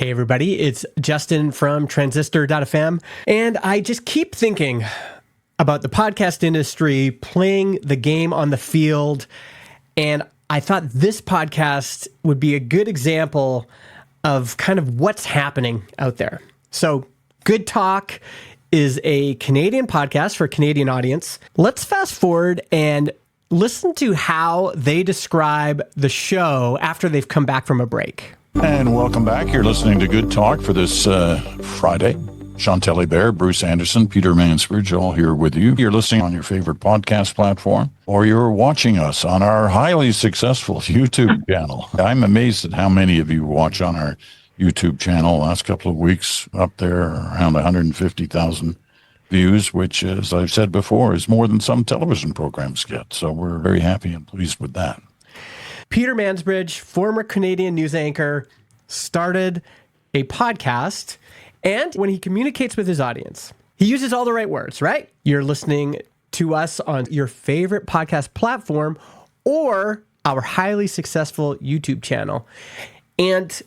Hey everybody, it's Justin from Transistor.fm, and I just keep thinking about the podcast industry playing the game on the field, and I thought this podcast would be a good example of kind of what's happening out there. So, Good Talk is a Canadian podcast for a Canadian audience. Let's fast forward and listen to how they describe the show after they've come back from a break. And welcome back. You're listening to Good Talk for this Friday. Chantelli Bear, Bruce Anderson, Peter Mansbridge, all here with you. You're listening on your favorite podcast platform, or you're watching us on our highly successful YouTube channel. I'm amazed at how many of you watch on our YouTube channel. Last couple of weeks, up there around 150,000 views, which, as I've said before, is more than some television programs get. So we're very happy and pleased with that. Peter Mansbridge, former Canadian news anchor, started a podcast, and when he communicates with his audience, he uses all the right words, right? You're listening to us on your favorite podcast platform or our highly successful YouTube channel. And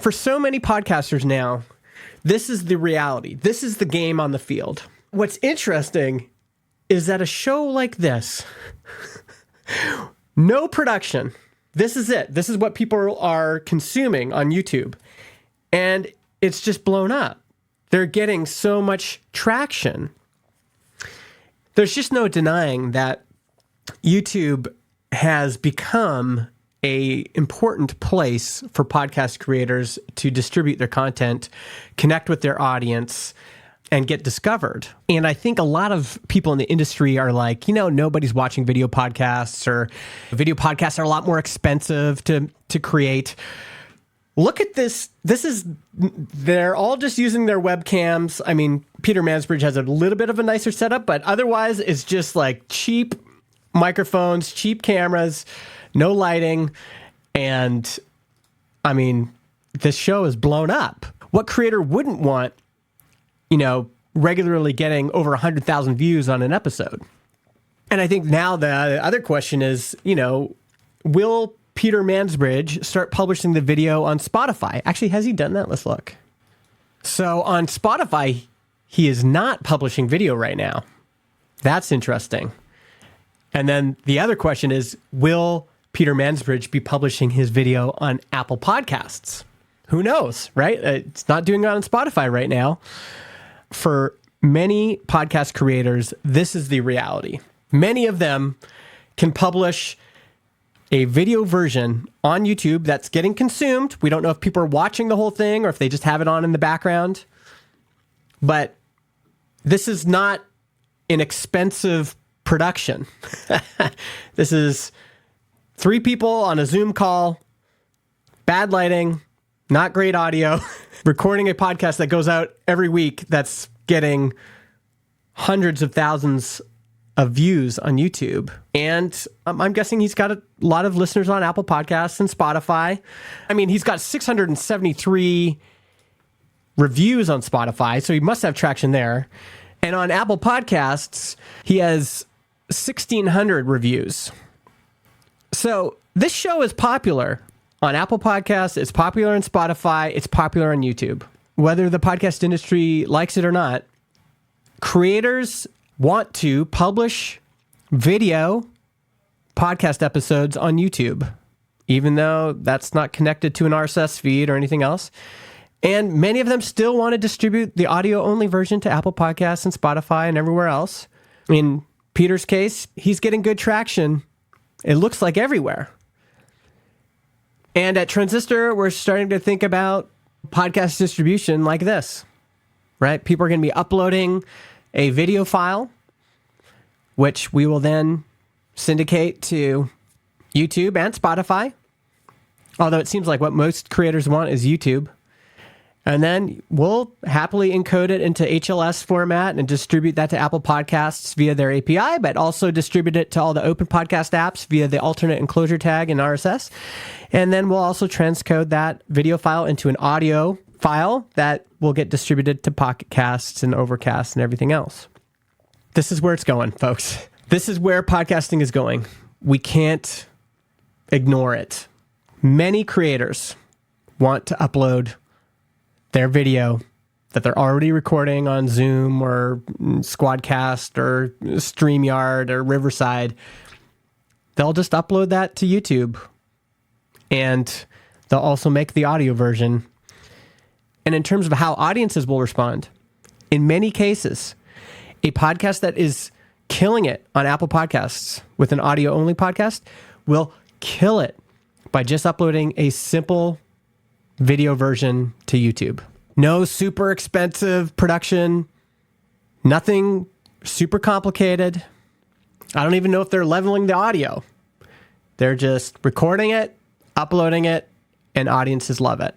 for so many podcasters now, this is the reality. This is the game on the field. What's interesting is that a show like this, no production, this is it. This is what people are consuming on YouTube. And it's just blown up. They're getting so much traction. There's just no denying that YouTube has become an important place for podcast creators to distribute their content, connect with their audience, and get discovered. And I think a lot of people in the industry are like, nobody's watching video podcasts, or video podcasts are a lot more expensive to create. Look at this. They're all just using their webcams. I mean, Peter Mansbridge has a little bit of a nicer setup, but otherwise it's just like cheap microphones, cheap cameras, no lighting. And I mean, this show is blown up. What creator wouldn't want regularly getting over 100,000 views on an episode? And I think now the other question is, will Peter Mansbridge start publishing the video on Spotify? Actually, has he done that? Let's look. So on Spotify, he is not publishing video right now. That's interesting. And then the other question is, will Peter Mansbridge be publishing his video on Apple Podcasts? Who knows, right? It's not doing it on Spotify right now. For many podcast creators, this is the reality. Many of them can publish a video version on YouTube that's getting consumed. We don't know if people are watching the whole thing or if they just have it on in the background. But this is not an expensive production. This is 3 people on a Zoom call, bad lighting, not great audio, recording a podcast that goes out every week that's getting hundreds of thousands of views on YouTube. And I'm guessing he's got a lot of listeners on Apple Podcasts and Spotify. I mean, he's got 673 reviews on Spotify, so he must have traction there. And on Apple Podcasts, he has 1,600 reviews. So this show is popular on Apple Podcasts, it's popular on Spotify, it's popular on YouTube. Whether the podcast industry likes it or not, creators want to publish video podcast episodes on YouTube, even though that's not connected to an RSS feed or anything else. And many of them still want to distribute the audio-only version to Apple Podcasts and Spotify and everywhere else. In Peter's case, he's getting good traction, it looks like, everywhere. And at Transistor, we're starting to think about podcast distribution like this, right? People are going to be uploading a video file, which we will then syndicate to YouTube and Spotify. Although it seems like what most creators want is YouTube. And then we'll happily encode it into HLS format and distribute that to Apple Podcasts via their API, but also distribute it to all the open podcast apps via the alternate enclosure tag in RSS. And then we'll also transcode that video file into an audio file that will get distributed to Pocket Casts and Overcast and everything else. This is where it's going, folks. This is where podcasting is going. We can't ignore it. Many creators want to upload their video that they're already recording on Zoom or Squadcast or StreamYard or Riverside. They'll just upload that to YouTube, and they'll also make the audio version. And in terms of how audiences will respond, in many cases, a podcast that is killing it on Apple Podcasts with an audio-only podcast will kill it by just uploading a simple video version to YouTube. No super expensive production, nothing super complicated. I don't even know if they're leveling the audio. They're just recording it, uploading it, and audiences love it.